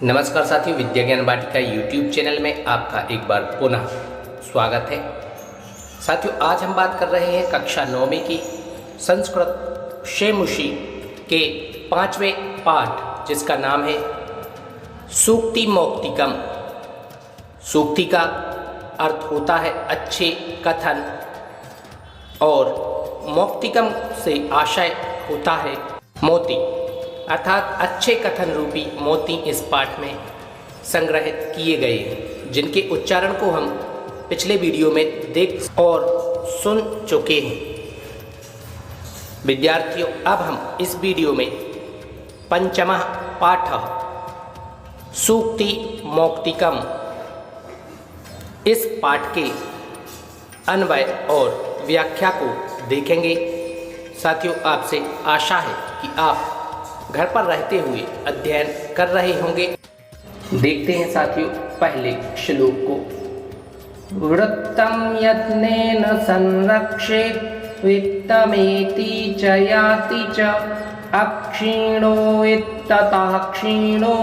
नमस्कार साथियों, विद्या ज्ञान वाटिका यूट्यूब चैनल में आपका एक बार पुनः स्वागत है। साथियों, आज हम बात कर रहे हैं कक्षा 9वीं की संस्कृत शेमुषी के 5वें पाठ, जिसका नाम है सूक्ति मौक्तिकम। सूक्ति का अर्थ होता है अच्छे कथन और मौक्तिकम से आशय होता है मोती, अर्थात अच्छे कथन रूपी मोती इस पाठ में संग्रहित किए गए हैं, जिनके उच्चारण को हम पिछले वीडियो में देख और सुन चुके हैं। विद्यार्थियों, अब हम इस वीडियो में पंचमः पाठ सूक्ति मौक्तिकम इस पाठ के अन्वय और व्याख्या को देखेंगे। साथियों, आपसे आशा है कि आप घर पर रहते हुए अध्ययन कर रहे होंगे। देखते हैं साथियों पहले श्लोक को। वृत्तं यत्नेन संरक्षेत् वित्तमेति च याति च अक्षीणो इत्ततः क्षीणो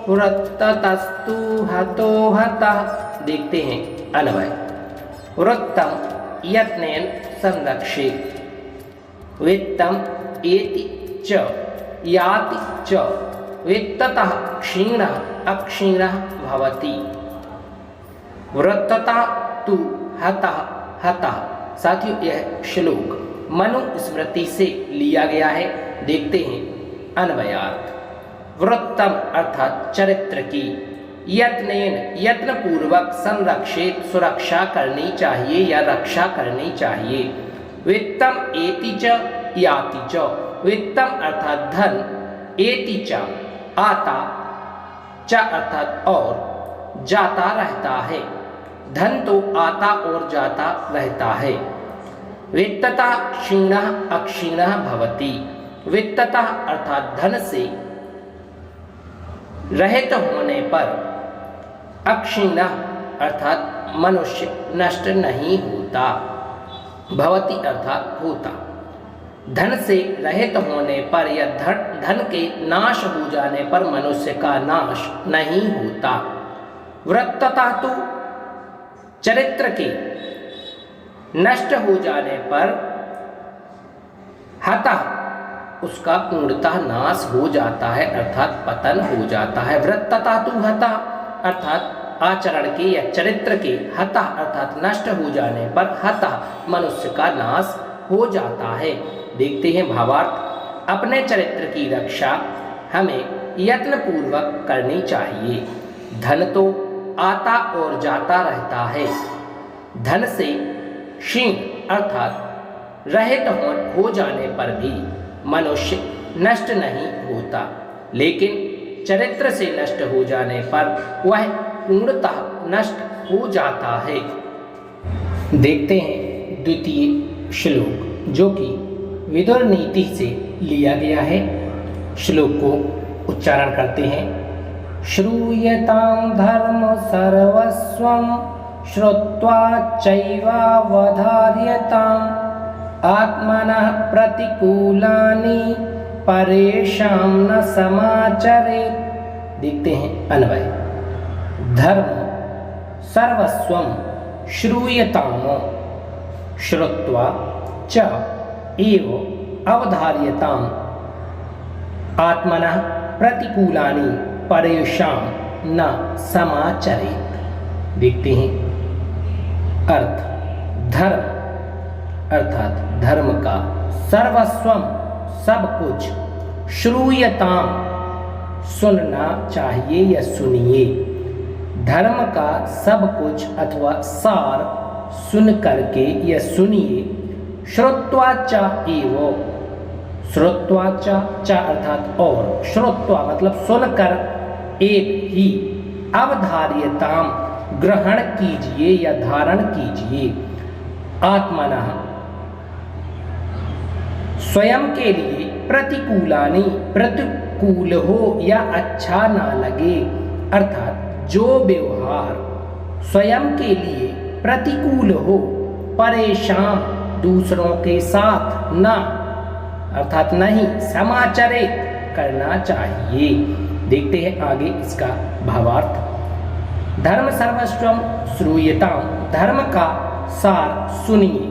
वृत्ततस्तु हतो हतः। देखते हैं अन्वय। वृत्तं यत्नेन संरक्षेत् वित्तम एति च याति च वित्ततः क्षीणः अक्षीणः भवति वृत्ततः तु हतः हतः। साथियों, यह श्लोक मनुस्मृति से लिया गया है। देखते हैं अन्वयार्थ। वृत्तम अर्थात चरित्र की, यत्नेन यत्न पूर्वक संरक्षित सुरक्षा करनी चाहिए या रक्षा करनी चाहिए। वित्तम एति च याति च, वित्तम अर्थात धन, एति च आता, च अर्थात और, जाता रहता है। धन तो आता और जाता रहता है। वित्ततः क्षीणः अक्षीणः भवति। वित्ततः अर्थात धन से रहित होने पर, अक्षीणः अर्थात मनुष्य नष्ट नहीं होता, भवति अर्थात होता। धन से रहित होने पर या धन के नाश हो जाने पर मनुष्य का नाश नहीं होता। वृत्ततः तो चरित्र के नष्ट हो जाने पर, हतः उसका पूर्णतः नाश हो जाता है, अर्थात पतन हो जाता है। वृत्ततः तो हतः अर्थात आचरण के या चरित्र के, हतः अर्थात नष्ट हो जाने पर, हतः मनुष्य का नाश हो जाता है। देखते हैं भावार्थ। अपने चरित्र की रक्षा हमें यत्न पूर्वक करनी चाहिए। धन तो आता और जाता रहता है। धन से क्षीण अर्थात रहित हो जाने पर भी मनुष्य नष्ट नहीं होता, लेकिन चरित्र से नष्ट हो जाने पर वह पूर्णतः नष्ट हो जाता है। देखते हैं द्वितीय श्लोक, जो कि विदुर नीति से लिया गया है। श्लोक को उच्चारण करते हैं। श्रूयतां धर्म सर्वस्वं श्रुत्वा चैवावधार्यताम् आत्मनः प्रतिकूलानि परेषां न समाचरेत्। देखते हैं अन्वय। धर्म सर्वस्वं श्रूयताम श्रुत्वा च एव अवधार्यताम् आत्मनः प्रतिकूलानि परेषां न समाचरेत्। देखते हैं अर्थ। धर्म अर्थात धर्म का, सर्वस्वम सब कुछ, श्रूयताम सुनना चाहिए या सुनिए। धर्म का सब कुछ अथवा सार सुन करके या सुनिए। श्रुत्वा च एव, श्रुत्वा च अर्थात और, श्रुत्वा मतलब सुनकर, एव ही, अवधार्यताम ग्रहण कीजिए या धारण कीजिए। आत्मनः स्वयं के लिए, प्रतिकूलानि प्रतिकूल हो या अच्छा ना लगे, अर्थात जो व्यवहार स्वयं के लिए प्रतिकूल हो, परेशान दूसरों के साथ न अर्थात नहीं समाचरित करना चाहिए। देखते हैं आगे इसका भावार्थ। धर्म सर्वस्वम श्रूयताम, धर्म का सार सुनिए।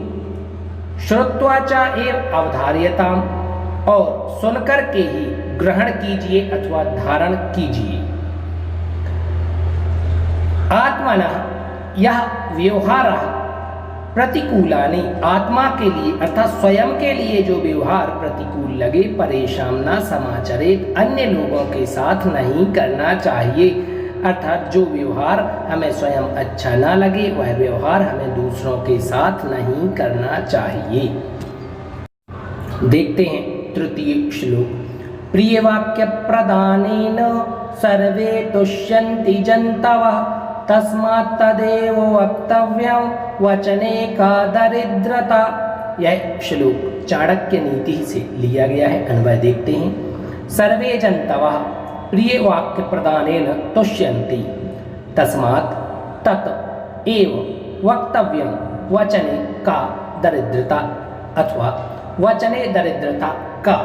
श्रुत्वाचा एव अवधार्यताम, और सुनकर के ही ग्रहण कीजिए अथवा धारण कीजिए। आत्मनः यह व्यवहार प्रतिकूलानि, आत्मा के लिए अर्थात स्वयं के लिए जो व्यवहार प्रतिकूल लगे, परेशान न समाचरित, अन्य लोगों के साथ नहीं करना चाहिए। अर्थात जो व्यवहार हमें स्वयं अच्छा ना लगे वह व्यवहार हमें दूसरों के साथ नहीं करना चाहिए। देखते हैं तृतीय श्लोक। प्रिय वाक्य प्रदानेन सर्वे तुष्यन्ति जन्तवः, तस्मात् तदेव वक्तव्यं वचने का दरिद्रता। यह श्लोक चाणक्य नीति से लिया गया है। अन्वय देखते हैं। सर्वे जन्तवः प्रिय वाक्य प्रदानेन तुष्यन्ति, तस्मात् तत् एव वक्तव्यं वचने का दरिद्रता, अथवा वचने दरिद्रता का।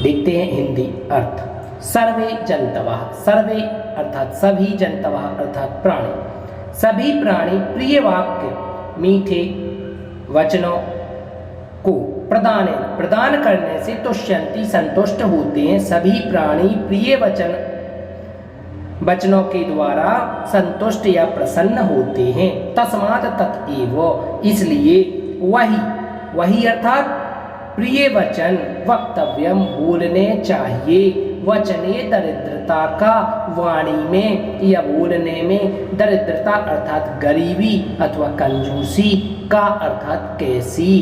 देखते हैं हिंदी अर्थ। सर्वे जन्तवः, सर्वे अर्थात सभी, जन्तवः अर्थात प्राणी, सभी प्राणी प्रिय वाक्य मीठे वचनों को प्रदान करने से तुष्यन्ति संतुष्ट होते हैं। सभी प्राणी प्रिय वचनों के द्वारा संतुष्ट या प्रसन्न होते हैं। तस्मात् तत्एव, इसलिए वही अर्थात प्रिय वचन वक्तव्यम बोलने चाहिए। वचने दरिद्रता का, वाणी में या बोलने में दरिद्रता अर्थात गरीबी अथवा कंजूसी का अर्थात कैसी।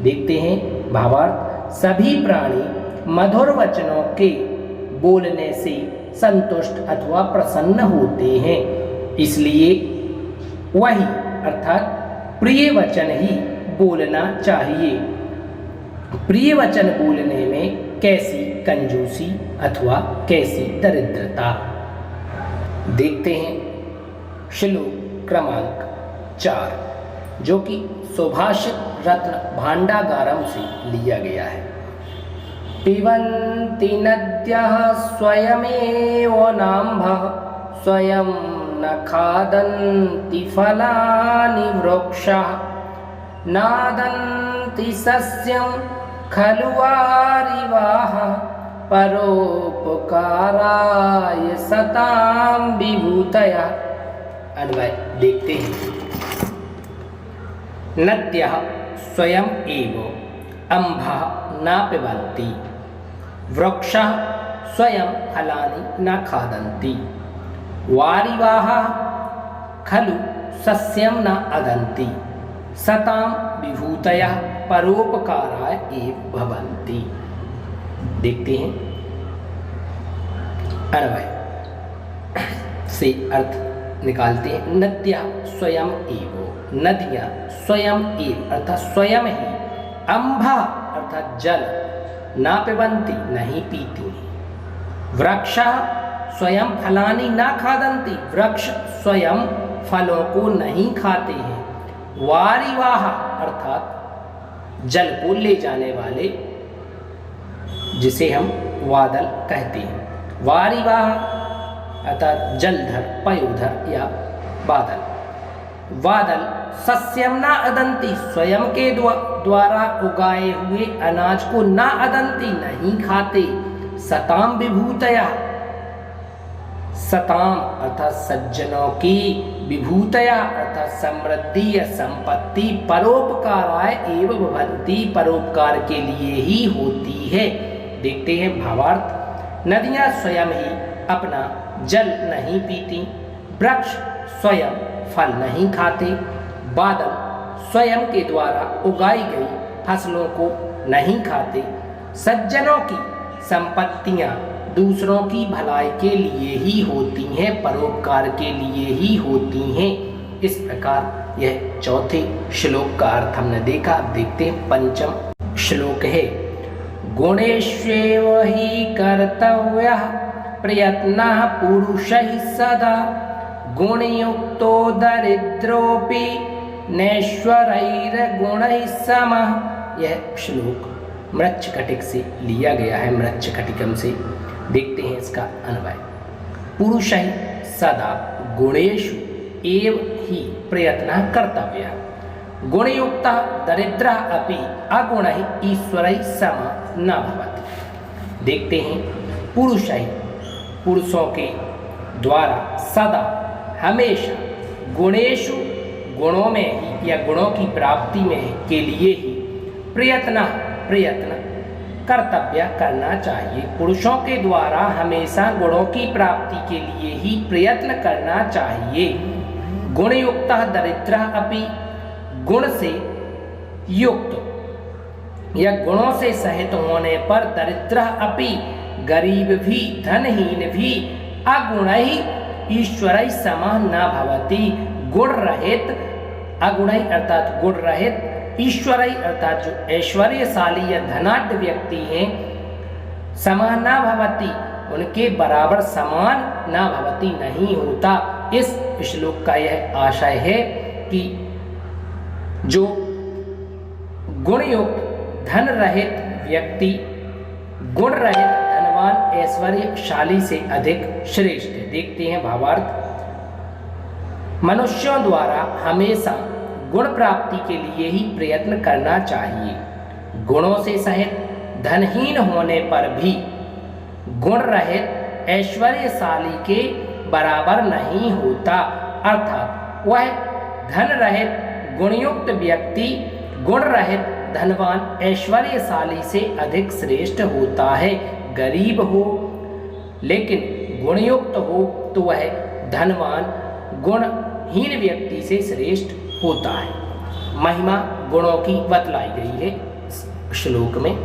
देखते हैं भावार्थ। सभी प्राणी मधुर वचनों के बोलने से संतुष्ट अथवा प्रसन्न होते हैं, इसलिए वही अर्थात प्रिय वचन ही बोलना चाहिए। प्रिय वचन बोलने में कैसी कंजूसी अथवा कैसी दरिद्रता। देखते हैं श्लोक क्रमांक 4, जो कि सुभाषित रत्न भांडागारम से लिया गया है। पिबन्ति नद्यः स्वयमेव नाम्भः, स्वयं न खादन्ति फलानि वृक्षाः, नादन्ति सस्यं खलु वारिवाः, परोपकाराय सतां विभूतयः। अन्वय देखते हैं। नद्यः स्वयं एव अम्भः न पिबन्ति, वृक्षः स्वयं फलानि न खादन्ति, वारिवाः खलु सस्यं न अदन्ति, सतां विभूतयः परोपकाराय एव भवन्ति। देखते हैं अन्वय से अर्थ निकालते हैं। नद्यः स्वयं एव, नदियाँ स्वयं एव अर्थात स्वयं ही, अम्भा अर्थात जल, ना पिबन्ति नहीं पीती, वृक्षः स्वयं फलानि न खादन्ति, वृक्ष स्वयं फलों को नहीं खाते हैं, वारिवाह अर्थात जल को ले जाने वाले, जिसे हम वादल कहते हैं, वारिवाह अर्थात जलधर, पयोधर या बादल। वादल सस्यम ना अदंती, स्वयं के द्वारा उगाए हुए अनाज को ना अदंती नहीं खाते। सताम विभूतया, सताम अर्थात सज्जनों की, विभूतया अर्थात समृद्धि या संपत्ति, परोपकाराय एवं भवन्ति परोपकार के लिए ही होती है। देखते हैं भावार्थ। नदियाँ स्वयं ही अपना जल नहीं पीती, वृक्ष स्वयं फल नहीं खाते, बादल स्वयं के द्वारा उगाई गई फसलों को नहीं खाते, सज्जनों की संपत्तियां दूसरों की भलाई के लिए ही होती हैं, परोपकार के लिए ही होती हैं। इस प्रकार यह चौथे श्लोक का अर्थ हमने देखा। अब देखते हैं पंचम श्लोक है। गुणेष्वेव हि कर्तव्यः प्रयत्नः पुरुषैः सदा, गुणयुक्तो दरिद्रोऽपि नैश्वरैर्गुणैः समः। यह श्लोक मृच्छकटिक से लिया गया है, मृच्छकटिकम से। देखते हैं इसका अन्वय। पुरुषैः सदा गुणेषु एव हि प्रयत्नः कर्तव्यः। गुणयुक्तः दरिद्रः अपि अगुणैः ईश्वरैः समः न भवति। देखते हैं पुरुषैः पुरुषों के द्वारा सदा हमेशा गुणेषु गुणों में ही या गुणों की प्राप्ति में के लिए ही प्रयत्न कर्तव्य करना चाहिए। पुरुषों के द्वारा हमेशा गुणों की प्राप्ति के लिए ही प्रयत्न करना चाहिए। गुणयुक्तः दरिद्रः अपि गुण से युक्त या गुणों से सहित होने पर दरिद्रः अपि गरीब भी धनहीन भी अगुणैः ईश्वरैः समः न भवति। गुण रहित अगुणैः अर्थात गुण रहित ईश्वरैः अर्थात जो ऐश्वर्यशाली या धनाढ्य व्यक्ति हैं समः न भवति, उनके बराबर समान न भवति नहीं होता। इस श्लोक का यह आशय है कि जो गुणयुक्त धन रहित व्यक्ति गुण रहित धनवान ऐश्वर्यशाली से अधिक श्रेष्ठ है। देखते हैं भावार्थ। मनुष्यों द्वारा हमेशा गुण प्राप्ति के लिए ही प्रयत्न करना चाहिए। गुणों से सहित धनहीन होने पर भी गुण रहित ऐश्वर्यशाली के बराबर नहीं होता, अर्थात वह धन रहित गुणयुक्त व्यक्ति गुण रहित धनवान ऐश्वर्यशाली से अधिक श्रेष्ठ होता है। गरीब हो लेकिन गुणयुक्त हो तो वह धनवान गुणहीन व्यक्ति से श्रेष्ठ होता है। महिमा गुणों की बतलाई गई है श्लोक में।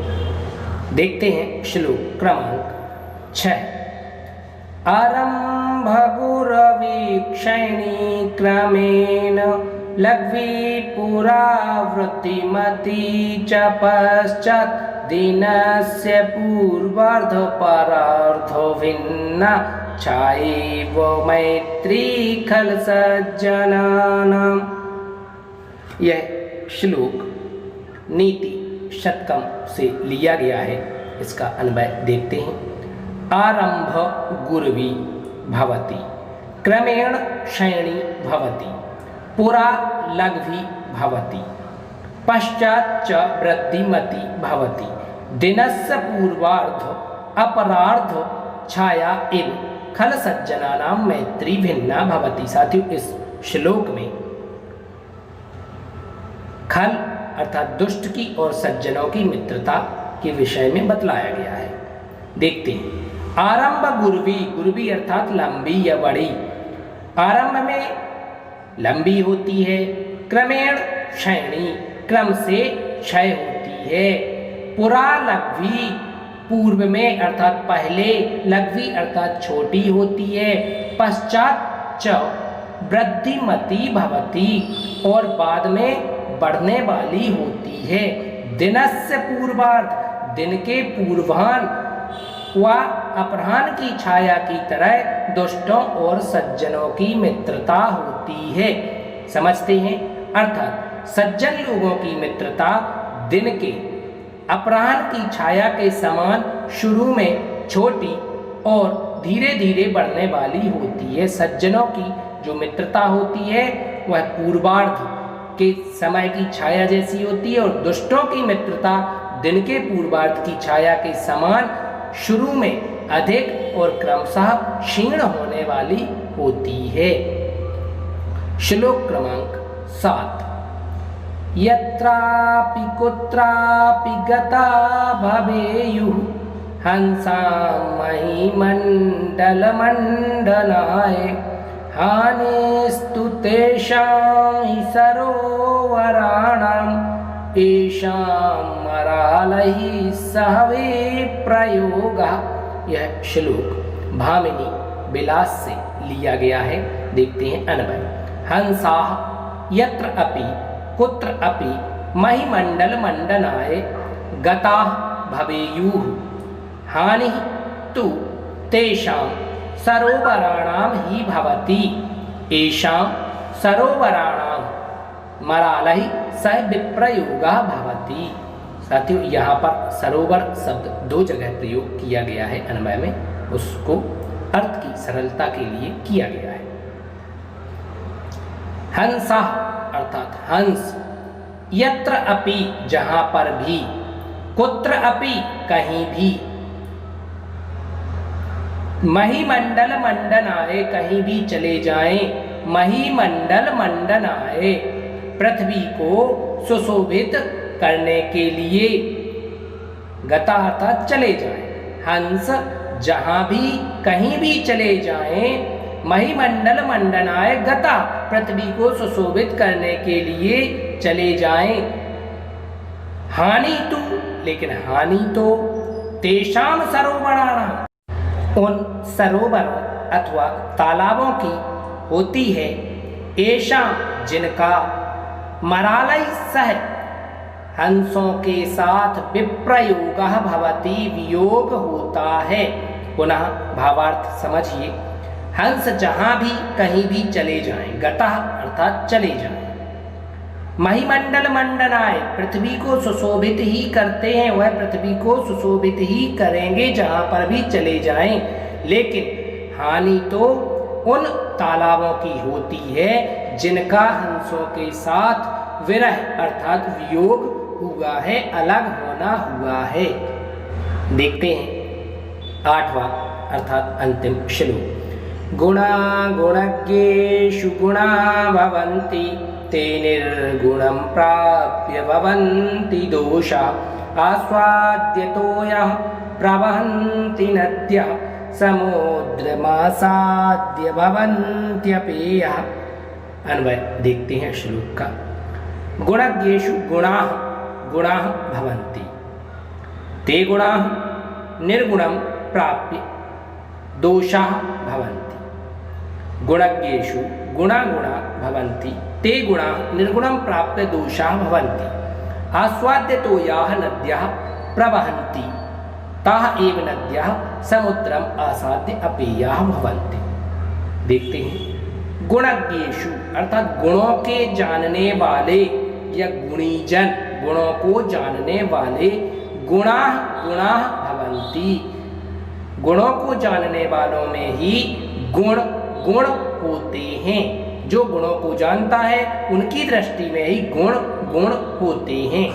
देखते हैं श्लोक क्रमांक 6। आरंभ गुरवीक्षैणी क्रमेण लघ्वी पुरावृत्तिमती च पश्चात् दिनस्य पूर्वार्ध परार्धो भिन्ना चाएव मैत्री खल सज्जनानाम्। यह श्लोक नीति शतकम से लिया गया है। इसका अन्वय देखते हैं। आरंभ गुरवी भवति, क्रमेण क्षैणी भवति, पुरा लघ्वी भवति, पश्चात् च वृद्धिमती भवति, दिनस्य पूर्वार्ध अपरार्ध छाया एव खल सज्जनानां मैत्री भिन्ना भवति। साथियों, इस श्लोक में खल अर्थात दुष्ट की और सज्जनों की मित्रता के विषय में बतलाया गया है। देखते हैं। आरंभ गुरवी, गुरवी अर्थात लंबी या बड़ी, आरंभ में लंबी होती है, क्रमेण क्षैणी क्रम से क्षय होती है, पुरा लघ्वी पूर्व में अर्थात पहले, लघ्वी अर्थात छोटी होती है, पश्चात च वृद्धिमती भवति और बाद में बढ़ने वाली होती है। दिनस्य पूर्वार्ध, दिन के पूर्वाह्न व अपराह्न की छाया की तरह दुष्टों और सज्जनों की मित्रता होती है। समझते हैं, अर्थात सज्जन लोगों की मित्रता दिन के अपराह्न की छाया के समान शुरू में छोटी और धीरे धीरे बढ़ने वाली होती है। सज्जनों की जो मित्रता होती है वह पूर्वार्ध के समय की छाया जैसी होती है और दुष्टों की मित्रता दिन के पूर्वार्ध की छाया के समान शुरू में अधिक और क्रमशः क्षीण होने वाली होती है। श्लोक क्रमांक 7। यत्रापि कुत्रापि गता भवेयुः हंसां महीमण्डलमण्डनाय हानिस्तु तेषां हि सरोवराणां येषां मरालैः सह विप्रयोगः। यह श्लोक भामिनी विलास से लिया गया है। देखते हैं अन्वय। हंसाः यत्र अपि कुत्र अपि महीमण्डल मण्डनाय गताः भवेयुः हानिः तु तेषां सरोवराणां ही भवति येषां सरोवराणां मरालैः सह विप्रयोगः भवति। साथियों, यहाँ पर सरोवर शब्द दो जगह प्रयोग किया गया है अन्वय में। उसको अर्थ की सरलता के लिए किया गया है। हंसा अर्थात हंस, यत्र अपि जहाँ पर भी, कुत्र अपि कहीं भी, महिमंडल मंडनाय कहीं भी चले जाएं, महिमंडल मंडनाय पृथ्वी को सुशोभित करने के लिए, गता अर्थात चले जाएं, हंस जहाँ भी कहीं भी चले जाएं, महिमंडल मंडनाय गता पृथ्वी को सुशोभित करने के लिए चले जाएं, हानि तो लेकिन हानि तो तेषाम सरोवराणाम उन सरोवरों अथवा तालाबों की होती है, ऐशा जिनका मरालय सह हंसों के साथ विप्रयोग भवति वियोग होता है। पुनः भावार्थ समझिए, हंस जहाँ भी कहीं भी चले जाएं, गतः अर्थात चले जाएं, महिमंडल मंडनाय पृथ्वी को सुशोभित ही करते हैं, वह पृथ्वी को सुशोभित ही करेंगे जहाँ पर भी चले जाएं, लेकिन हानि तो उन तालाबों की होती है जिनका हंसों के साथ विरह अर्थात वियोग हुआ है, अलग होना हुआ है। देखते हैं 8वां अर्थात अंतिम श्लोक। गुणा गुणज्ञेषु गुणा भवन्ति ते निर्गुणं प्राप्य भवन्ति दोषा आस्वाद्यतो यः प्रवहन्ति नद्यः समुद्रमासाद्य भवन्त्यपेयः। अन्वय देखते हैं श्लोक का। गुणज्ञेषु गुणाः गुणाः भवन्ति, ते गुणाः निर्गुणं प्राप्य दोषाः भवन्ति। गुणज्ञेषु गुणा गुणा भवन्ति, ते गुणाः निर्गुणं प्राप्य दोषाः भवन्ति। आस्वाद्यतो याः नद्यः प्रवहन्ति ताः एव नद्यः समुद्रम आसाद्य अपेयाः भवन्ति। देखते हैं गुणज्ञेषु अर्थात गुणों के जानने वाले या गुणीजन, गुणों को जानने वाले, गुणाः गुणाः भवन्ति, गुणों को जानने वालों में ही गुण गुण होते हैं। जो गुणों को जानता है उनकी दृष्टि में ही गुण गुण होते हैं।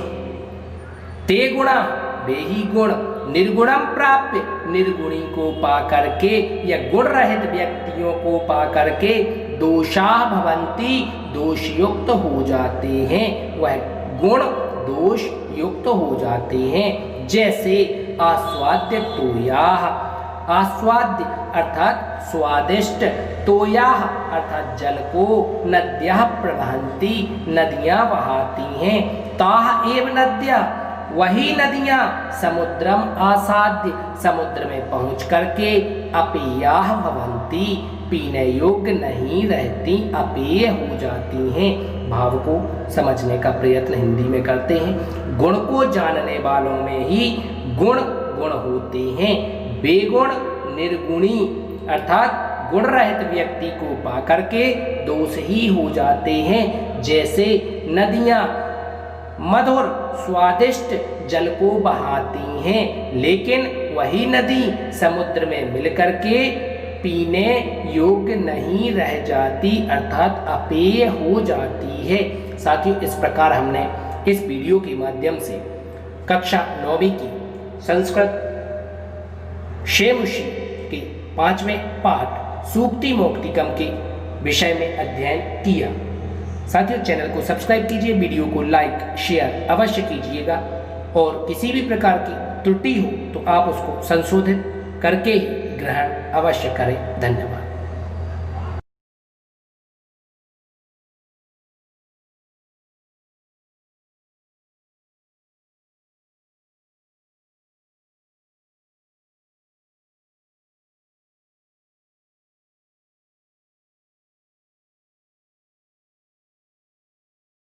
ते गुणा वे ही गुण निर्गुणम प्राप्य निर्गुणी को पा करके या गुण रहित व्यक्तियों को पा करके दोषाः भवन्ति दोषयुक्त हो जाते हैं, वह गुण दोष युक्त हो जाते हैं। जैसे आस्वाद्य तोयाः, आस्वाद्य अर्थात स्वादिष्ट, तोयाः अर्थात जल को नद्यः प्रवहन्ति नदियाँ बहाती हैं, ताः एव नद्यः वही नदियाँ समुद्रम आसाद्य समुद्र में पहुँच करके अपेयाः भवन्ति पीने योग्य नहीं रहती, अपेय हो जाती हैं। भाव को समझने का प्रयत्न हिंदी में करते हैं। गुण को जानने वालों में ही गुण गुण होते हैं। बेगुण निर्गुणी अर्थात गुण रहित व्यक्ति को पा करके दोष ही हो जाते हैं। जैसे नदियाँ मधुर स्वादिष्ट जल को बहाती हैं, लेकिन वही नदी समुद्र में मिलकर के पीने योग्य नहीं रह जाती अर्थात अपेय हो जाती है। साथियों, इस प्रकार हमने इस वीडियो के माध्यम से कक्षा 9वीं की संस्कृत शेमुषी के 5वें पाठ सूक्ति मौक्तिकम के विषय में अध्ययन किया। साथियों, चैनल को सब्सक्राइब कीजिए, वीडियो को लाइक शेयर अवश्य कीजिएगा और किसी भी प्रकार की त्रुटि हो तो आप उसको संशोधित करके ही ग्रहण अवश्य करें। धन्यवाद।